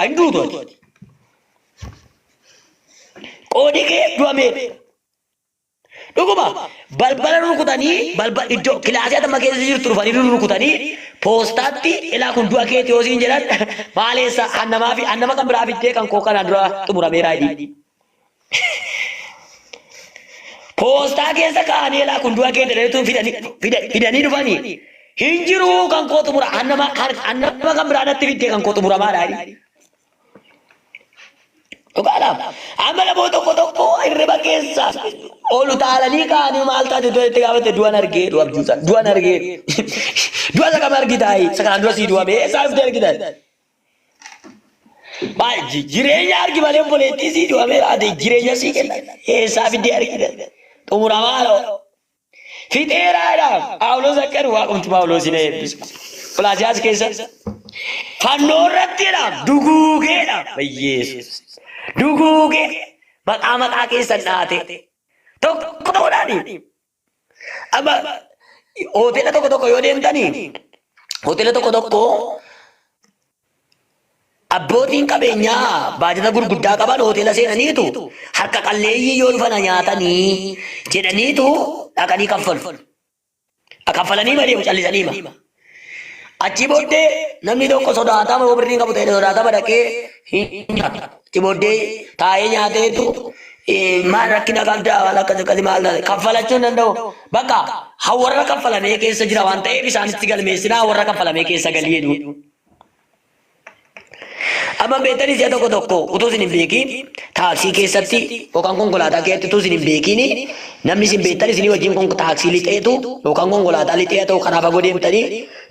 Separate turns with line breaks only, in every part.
hindu tuati. Kodi ke dua me. Duguma balbala rukutani balbal iddo kilasi ada make jirtu rufani rukutani postati ila kun dua ke tiosin jalan malesa annama kan berabide kan kokana dura tumura meraidi. Posta keessa kaanii laa kun du'a kee dheereetu fidanii dhufanii hin jiru kan kootu mura annama kan biraadatti fiddee kan kootu muramaadhaani. Dhugaadhaaf amma namoota tokko hirriba keessa oolu taalanii kaanii maal taate itti gaafate du'an argee du'an argee du'a isa kam argitaayi isa kanaan dura sii du'ame eessaa dhuftee argitaayi. Jireenya argi malee obboleettii sii du'ame laate jireenya sii kenna eessaa fiddee argitaayi. Tumuramaalo fixeeraadhaaf Phaawulos akkana waaqumti Phaawulos hin eebbisu. Filaasiyaas keessa fannoo irrattiidhaaf duguugeedhaaf Yesuus duguugee maqaa keessan dhaate tokko ta'uudhaani. Amma hoteela tokko yoo deemtanii hoteela tokko abbootiin qabeenyaa baajata gurguddaa qaban hoteela seenaniitu harka qalleeyyii yoo dhufana nyaatanii jedhaniitu dhaqanii kaffalu. Kaffalanii malee callisanii ma. Achi booddee namni tokko sodaatama yoo birriin qabu ta'e sodaatama dhaqee hin nyaatu. Achi booddee taa'ee nyaateetu maal rakkina qabdaa waan akkasii maal kaffalachuu hin danda'u. Bakka hawarra kaffalamee keessa jira waan ta'eef isaanitti galmeessinaa hawarra kaffalamee keessa galii jedhu. Amma beektanis yaa tokko utuu isin hin beekin taaksii keessatti yookaan konkolaataa keessatti utuu isin hin beekin namni isin beektan isinii wajjin taaksii lixeetu yookaan konkolaataa lixee ta'u karaa fagoo deemtanii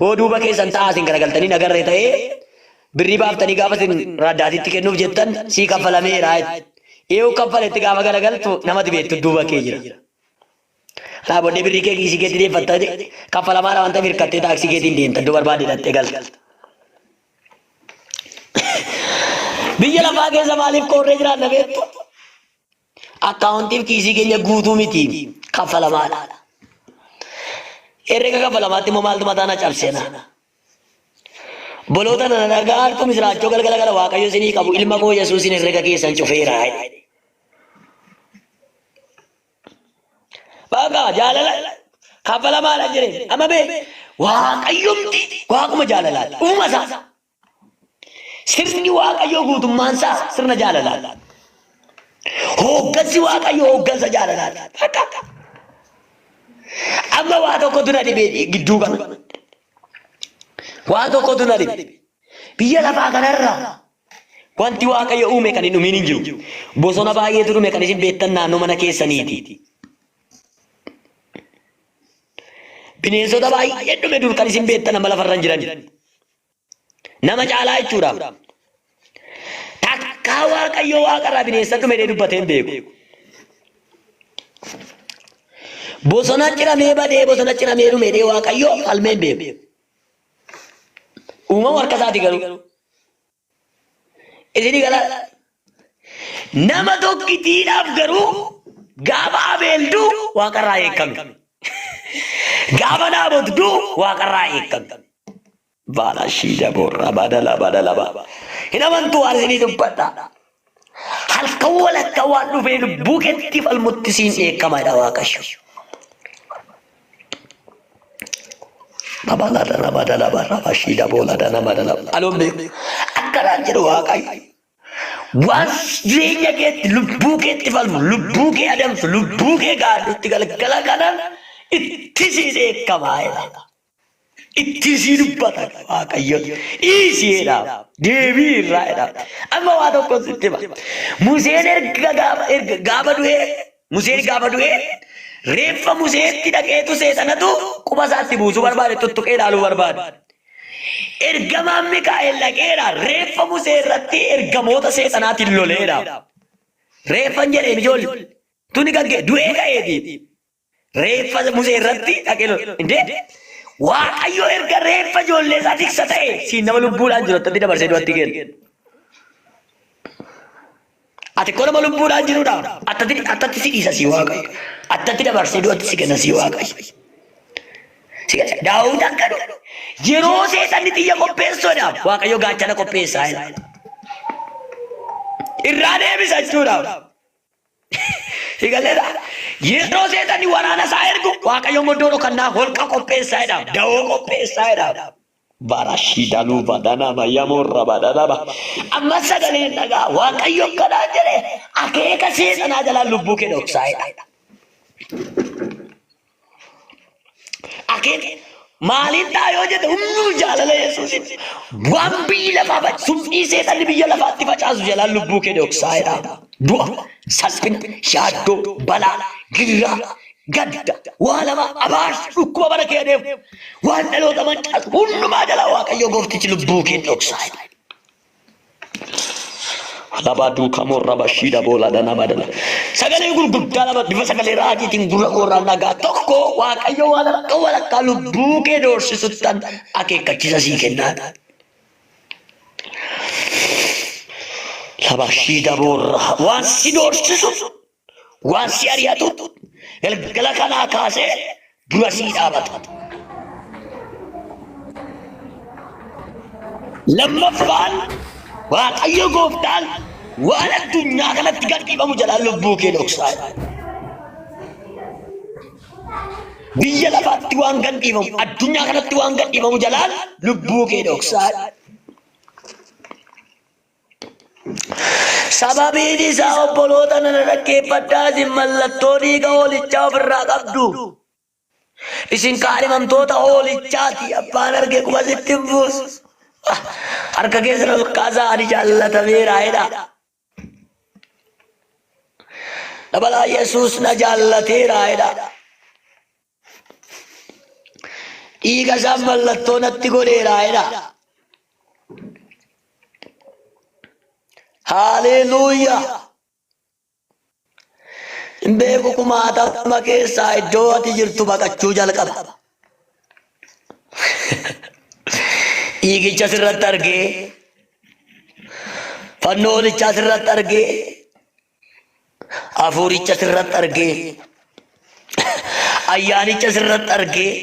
yoo duuba keessan taa'aa isin garagaltanii nagarree ta'ee birrii baaftanii gaafa isin raddaatitti kennuuf jettan sii kaffalameera. Yoo kaffaletti gaafa garagaltu namatti beektu duuba kee jira. Laa booddee birrii kee kiisii keetti deeffattee kaffalamaadha wanta mirkattee taaksii keetiin deemtan duu barbaade dhattee galta. Biyya lafaa keessa maaliif korree jiraanna beektu? Akkaawuntiif kiisii keenya guutuu miti kaffalamaadha. Herrega kaffalamaatti immoo maaltu mataana cabseena? Boloota nana dhagaartu misiraachoo galgala gala Waaqayyo isinii qabu ilma koo Yesuusin herrega keessan cufeera. Baga jaalala kaffalamaadha jedhee amma bee Waaqayyomti Waaquma jaalalaadha uuma isaa. Sirni Waaqayyoo guutummaan isaa sirna jaalalaadha. Hooggansi Waaqayyoo hooggansa jaalalaadha. Amma waa tokkotu na dhibee gidduu kana. Waa tokkotu na dhibe. Biyya lafaa kanarra wanti Waaqayyo uume kan hin dhumin hin jiru. Bosona baay'eetu dhume kan isin beektan naannoo mana keessaniiti. Bineensota baay'ee dhume dur kan isin beektan amma lafarra hin jiran. Nama caalaa jechuudha. Takka Waaqayyo waaqarraa bineensa dhume dubbatee hin beeku. Bosona ciramee badee bosona ciramee dhume Waaqayyo falmee hin beeku. Uumama harka isaati garuu. Isinii gala nama tokkittiidhaaf garuu gaafa abeelduu waaqarraa eekkame. Gaafa naabotduu waaqarraa eekkame. Bala shida borra badala. Ina mantu arsini dubbata. Halka walakka waan dhufee lubbuu keetti falmuttisiin eekamaadha Waaqayyo. Badala barra shida boladana badala. Alombe akkanaan jedhu Waaqayyo. Waan jireenya keetti lubbuu keetti falmu lubbuu kee adamsu lubbuu kee gaadhutti galgala kanaan itti siin eekamaadha. Ittisi dubbata Waaqayyo isiidha deebii irraadha. Amma waa tokko sitti hima. Museen gaafa du'ee reeffa Museetti dhaqeetu seexanatu quba isaatti buusuu barbaade tuttuqee ilaaluu barbaade. Ergamaan Mikaa'el dhaqeera reeffa Musee irratti ergamoota seexanaatiin loleera. Reeffan jedhee ijoolli tuni gaggee du'ee ka'eeti. Reeffa Musee irratti dhaqee lolee. Waaqayyo erga reeffa ijoollee isaa tiksa ta'e siin nama lubbuudhaan jiru attatti dabarsee du'atti kenna. Ati koo nama lubbuudhaan jirudha. Attatti si dhiisa si Waaqayyo. Attatti dabarsee du'atti si kenna si Waaqayyo. Daawud akkanu yeroo seexanni xiyya qopheessuudhaaf Waaqayyo gaachana qopheessaa jira. irraan eebisachuudhaaf. Sigaleedha. Yeroo seetanii waraana isaa ergu Waaqayyo moddoo kannaa holqa qopheessaa jedhama. Da'oo qopheessaa jedhama. Barashida luba danama yamorra badalaba. Amma sagaleen dhagaa Waaqayyo akkanaa jedhe akeeka seexanaa jalaa lubbuu kee dhoksaa jedha. Akeeka maaliin taayoo jedhe hunduu jaalala Yesuusin waan biyyi lafaa sumbii seexanni biyya lafaatti facaasu jalaa lubbuu kee dhoksaa jedha. Du'a, salphina, shaaddoo, balaa, gidiraa, gadda, waa lama abaarsa dhukkuba bara kee deemu waan dhaloota mancaasu hundumaa jalaa Waaqayyo gooftichi lubbuu kee dhoksaa jedha. Labadu kamorra bashida bola dana badala. Sagalee gurguddaa lama bifa sagalee raajiitiin gurra koorraa nagaa tokko Waaqayyo waan akka walakkaa lubbuu kee doorsisuttan akeekkachiisa sii kennaa. Labashida borra waan si doorsisu waan si ari'atu galgala kanaa kaasee dura sii dhaabata. Lammaffaan Waaqayyo gooftaan waan addunyaa kanatti gadhiifamu jalaa lubbuu kee dhoksaa. Biyya lafaatti waan gadhiifamu addunyaa kanatti waan gadhiifamu jalaan lubbuu kee dhoksaa. Sababiin isaa obboloota nana dhaggeeffadhaa isin mallattoo dhiiga hoolichaa ofirraa qabdu. Isin kaadhimamtoota hoolichaati abbaan arge quba sitti hin buusu. Harka keessa olkaasaa ani jaallatameera jedha. Dabalaa Yesuus na jaallateera jedha. Dhiiga isaa mallattoo natti godheera jedha. Haleluuyaa. Hin beeku kumaatama keessaa iddoo ati jirtu baqachuu jalqaba. Dhiigicha sirratti argee, fannoolicha sirratti argee, hafuuricha sirratti argee, ayyaanicha sirratti argee.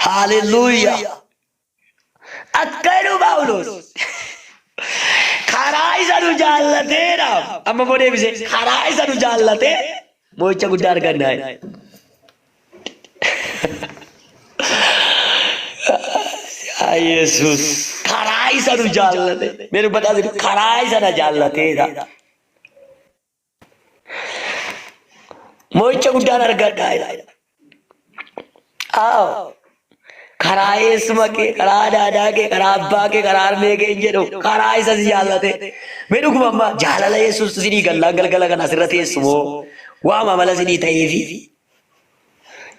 Haleluuyaa. Akka jedhu Phaawulos karaa isa nu jaallateera. Amma boo deebisee karaa isa nu jaallatee mo'icha guddaa argannaa. Yesus karaa isa nu jaallate. Meeru badhaase karaa isa na jaallateera. Mo'icha guddaan argadhaa. Karaa eessuma kee, karaa daadaa kee, karaa abbaa kee, karaa harmee kee hin jedhu karaa isa si jaallate. Mee dhuguma amma jaalala Yesuus isinii galgala kana asirra teessumoo waama mala isinii ta'eefi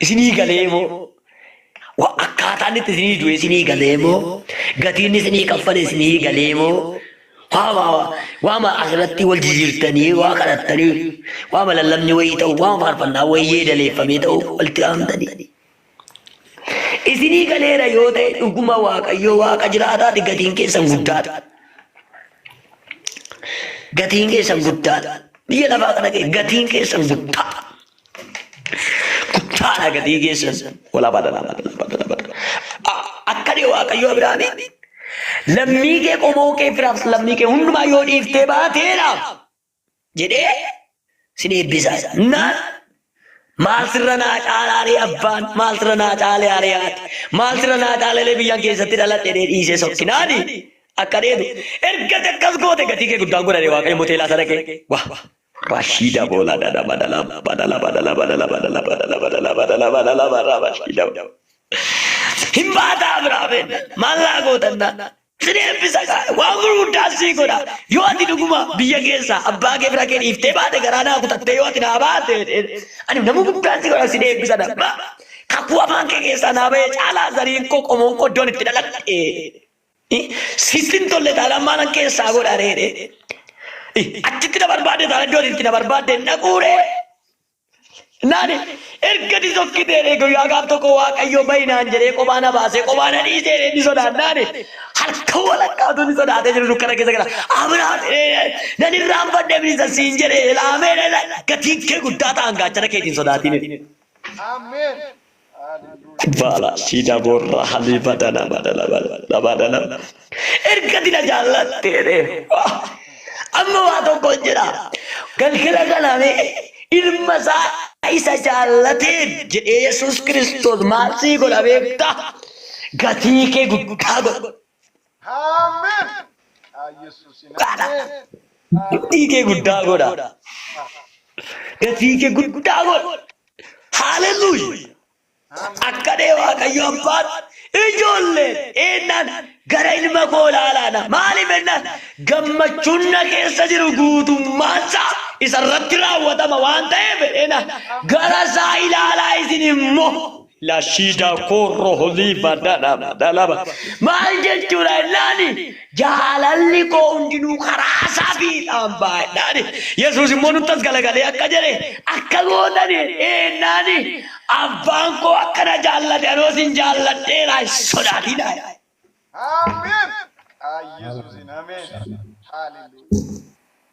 isinii galee moo akkaataan itti isinii du'e isinii galee moo gatiin isinii kaffale isinii galee moo waama asirratti wal jijjiirtanii waa kadhattanii waama lallabni wayii ta'u waama faarfannaa wayyee daleeffamee ta'u walitti qaamtanii. Isinii galeera yoo ta'e dhuguma Waaqayyo Waaqa jiraataati gatiin keessan guddaadha. Gatiin keessan guddaadha. Biyya lafaa kana gatiin keessan guddaadha. Guddaadha gatii keessan. Walaa badala. Akka dhee Waaqayyo Abiraamiin lammii kee qomoo kee firaaf lammii kee hundumaa yoo dhiiftee baateedhaaf jedhee sin eebbisaa. Maal sirra naa caalaalee abbaan maal sirra naa caalee ariyaati maal sirra naa caalee biyyaan keessatti dhaladhe dhiisee sokkinaani akka dheedu erga akkas goote gatii kee guddaan godhane Waaqayyo moteelaa sana kee wah Rashida bola dada badala himbaata Abrahaameen maal laa gootanna sineeffisa waan gurguddaa sii godha yoo ati dhuguma biyya keessa abbaa kee bira kee dhiiftee baate garaa naa kutattee yoo ati naa baate ani nama guddaan sii godha sineeffisa dhabba kakuu afaan kee keessaa naa bahee caalaa zariin koo qomoon koo iddoon itti dhaladhe sittin tolle taanaan maalan keessaa godha reedhe achitti na barbaade taanaan iddoon itti na barbaade naquure naani ergati sokkitee guyyaa gaaf tokko Waaqayyo baay'inaan jedhee kophaa na baasee kophaa na dhiisee ni sodaan naani harka walakkaatu ni sodaatee jiru dukkana keessa gala Abrahaam nan irraanfadhee bilisa siin jedhee laamee gatiin kee guddaa ta'an gaachana keetiin sodaatiin. Ameen. Bala sida borra halifa dana badala badala. Ergatina jallatte re. Amma waa tokko jira. Galgala kaname ilma isaa isa jaallateen jedhee Yesuus Kiristoos maal sii godha beektaa? Gatii kee guddaa godha.
Amen. Yesus ini.
Gatii kee guddaa godha. Gatii kee guddaa godha. Hallelujah. Akkadee Waaqayyo abbaan ijoolleen eennan gara ilma koo ilaalaana maaliif ennaan gammachuun na keessa jiru guutummaansaa isarratti raawwatama waan ta'eef eennan gara isaa ilaalaa isin immoo la shida korro holiva dalaba maal jechuudha ennaani jaalalli koo hundinuu karaa isaa fiixaan baay'inaani Yesuus immoo nuttas galagalee akka jedhe akka gootani ennaani abbaan koo akkana jaallate anoo sin jaalladheera sodaatina.
Amen. Yesus ini. Amen. Hallelujah.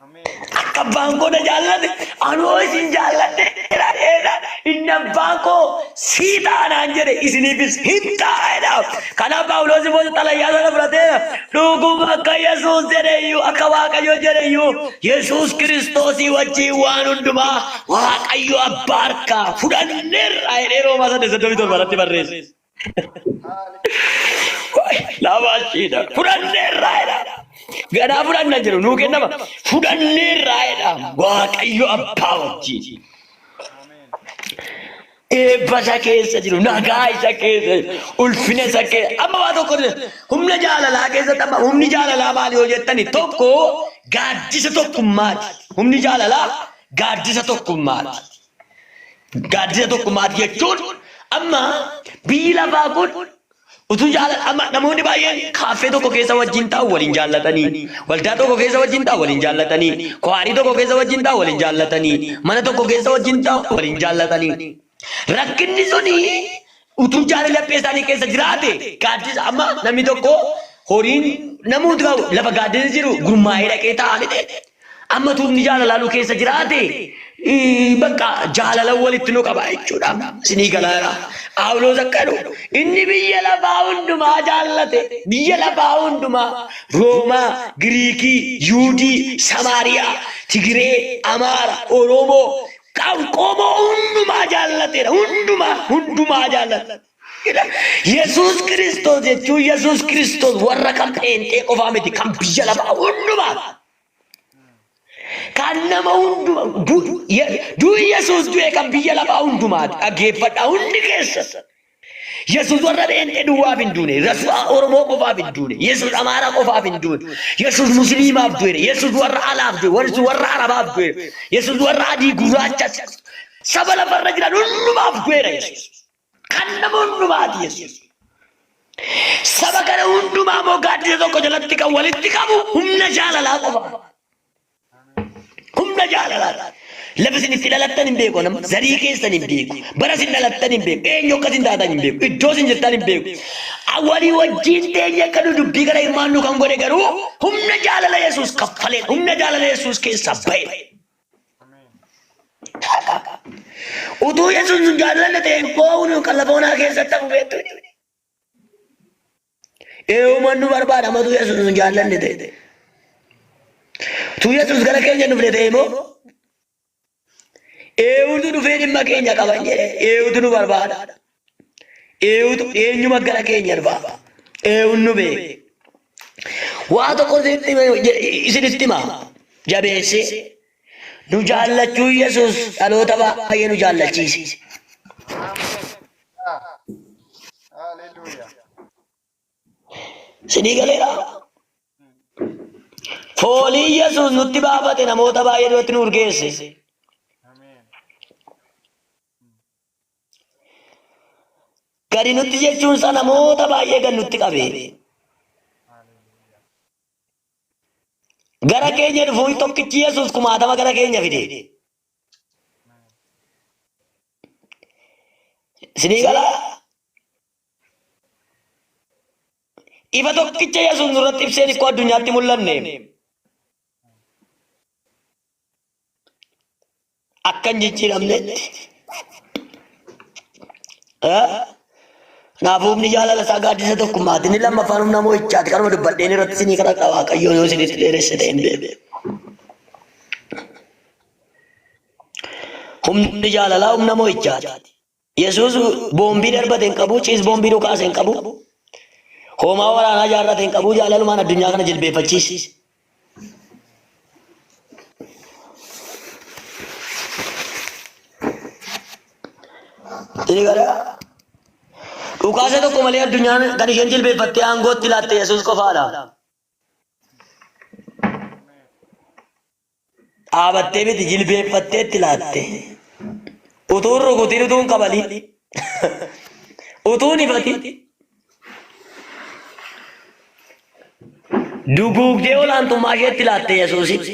Amen.
Akka abbaan koo na jaallate anoo sin jaalladheera inni abbaan koo sii taanaan jedhe isiniifis hin taa'edha. Kanaaf Phaawulos immoo xalayaa sana fudhateera dhuguma akka Yesuus jedheyyuu akka Waaqayyo jedheyyuu Yesuus Kiristoosii wajjin waan hundumaa Waaqayyo abbaa harkaa fudhanneerra jedhee Roomaa 8:37 irratti barreesse. Lawaashidha fudhanneerra jedha. Gadaa fudhanna jiru nuu kennama fudhanneerra jedha Waaqayyo abbaa wajjin. Eebba keessa jiru nagaa isa keessa ulfina isa keessa amma waa tokko humna jaalalaa keessatti amma humni jaalalaa maali yoo jettani tokko gaaddisa tokkummaati. Humni jaalalaa gaaddisa tokkummaati. Gaaddisa tokkummaati jechuun amma biyyi lafaa kun utuu jaalala amma namoonni baay'een kaaffee tokko keessa wajjin taa'u waliin jaallatanii waldaa tokko keessa wajjin taa'u waliin jaallatanii kwaarii tokko keessa wajjin taa'u waliin jaallatanii mana tokko keessa wajjin taa'u waliin jaallatanii. Rakkinni suni utuu jaalala isaanii keessa jiraate gaaddisa amma namni tokko horiin namoota lafa gaaddisa jiru gurmaa'ee dhaqee taa'anii amma tuumni jaalalaa keessa jiraate bakka jaalala walitti nu qaba jechuudha. Sinii galaara Phaawulos akkanu inni biyya lafaa hundumaa jaallate biyya lafaa hundumaa Roomaa, Giriikii, Yuudii, Samaariyaa, Tigiree, Amaara, Oromoo Qomoo hundumaa jaallateera hundumaa jaallate. Yesuus Kiristoos jechuun Yesuus Kiristoos warra kan pheenxee qofaa miti kan biyya lafaa hundumaa kan nama hundumaa du'i Yesuus du'e kan biyya lafaa hundumaati dhaggeeffadhaa hundi keessa. Yesuus warra pheenxee duwwaaf hin duune Yesuus Oromoo qofaaf hin duune Yesuus Amaaraa qofaaf hin duune Yesuus Musliimaaf du'e Yesuus warra alaaf du'e warra Arabaaf du'e Yesuus warra adii gurraacha saba lafarra jiran hundumaaf du'eera Yesuus kan nama hundumaati Yesuus. Saba kana hundumaa moo gaaddisa tokko jalatti kan walitti qabu humna jaalalaa qofa. Humna jaalalaa. Lafa isin itti dhalattan hin beeku nama zarii keessan hin beeku bara isin dhalattan hin beeku eenyu akka isin taatan hin beeku iddoo isin jirtan hin beeku walii wajjin teenya akka nu dubbii gara hirmaannu kan godhe garuu humna jaalala Yesuus kaffaleen humna jaalala Yesuus keessa ba'e. Utuu Yesuus nu jaalala ta'e foonu kan lafa onaa keessatti hafu beektu. Mannu barbaada matu Yesuus nu jaalala ta'e. Tu Yesuus gara keenya nu fide ta'e moo? Eewutu dhufee dhimma keenya qaban jedhe eewutu nu barbaada. Eewutu eenyuma gara keenya dhufa. Eewun nu beeke. Waa tokko isinitti hima jabeesse nu jaallachuu Yesuus dhaloota baay'ee nu jaallachiise.
Hallelujah.
Sinii galeera. Foolii Yesuus nutti baafate namoota baay'ee duratti nu urgeesse. Gadi nutti jechuun isaa namoota baay'ee gad nutti qabe. Gara keenya dhufuun tokkichi Yesuus kumaatama gara keenya fide. Sinii galaa. Ifa tokkicha Yesuus nurratti ibseen ikkoo addunyaatti mul'anne. Akkan jijjiiramnetti. Naafumni jaalala isaa gaaddisa tokkummaati. Inni lammaffaan humna mo'ichaati. Kanuma dubbadheen irratti isinii kadhadha Waaqayyoo yoo isinitti dheeresse ta'e hin beeku. Humni jaalalaa humna mo'ichaati. Yesuus boombii darbate hin qabu, ciis boombii dhukaase hin qabu. Hoomaa waraanaa jaarrate hin qabu, jaalalumaan addunyaa kana jilbeeffachiise. Ini gara dhukaase tokko malee addunyaan kan isheen jilbeeffattee aangootti laatte Yesuus qofaadha. Dhaabattee miti jilbeeffatteetti laatte. Utuun rukutiin utuun qabalii. Utuun ifati. Duguugdee olaantummaa isheetti laatte Yesuusitti.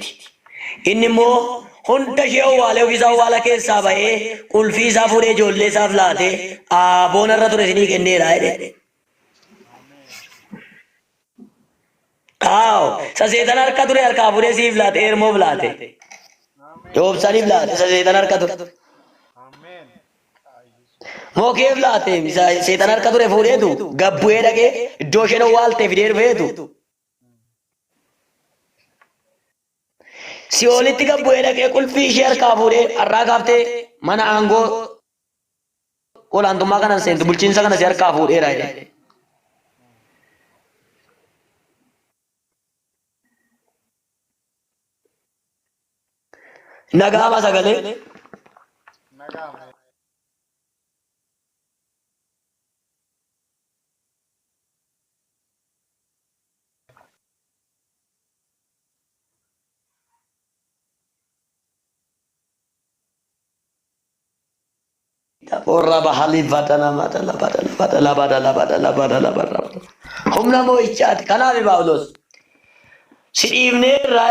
Inni immoo hunda ishee owwaalee ofiisaa owwaala keessaa ba'ee qulfii isaa fuudhee ijoollee isaaf laatee aboona irra ture isinii kenneera jedhe. Saseetan harka ture harkaa fuudhee siif laate eermoof laate. Yoobsaniif laate saseetan harka ture. Mookeef laate seetan harka ture fuudheetu gabbu'ee dhaqee iddoo isheen owwaaltee fidee dhufeetu. Si'oolitti gabbu'ee dhaqee qulfii ishee harkaa fuudhee har'aa kaaftee mana aangoo olaantummaa kanan seentu bulchiinsa kana si harkaa fuudheera jedhe. Nagaama sagalee. Porra bahali badana badala badala badala badala badala badala badala. Humna mo'ichaati. Kanaaf Phaawulos si dhiibnee irraa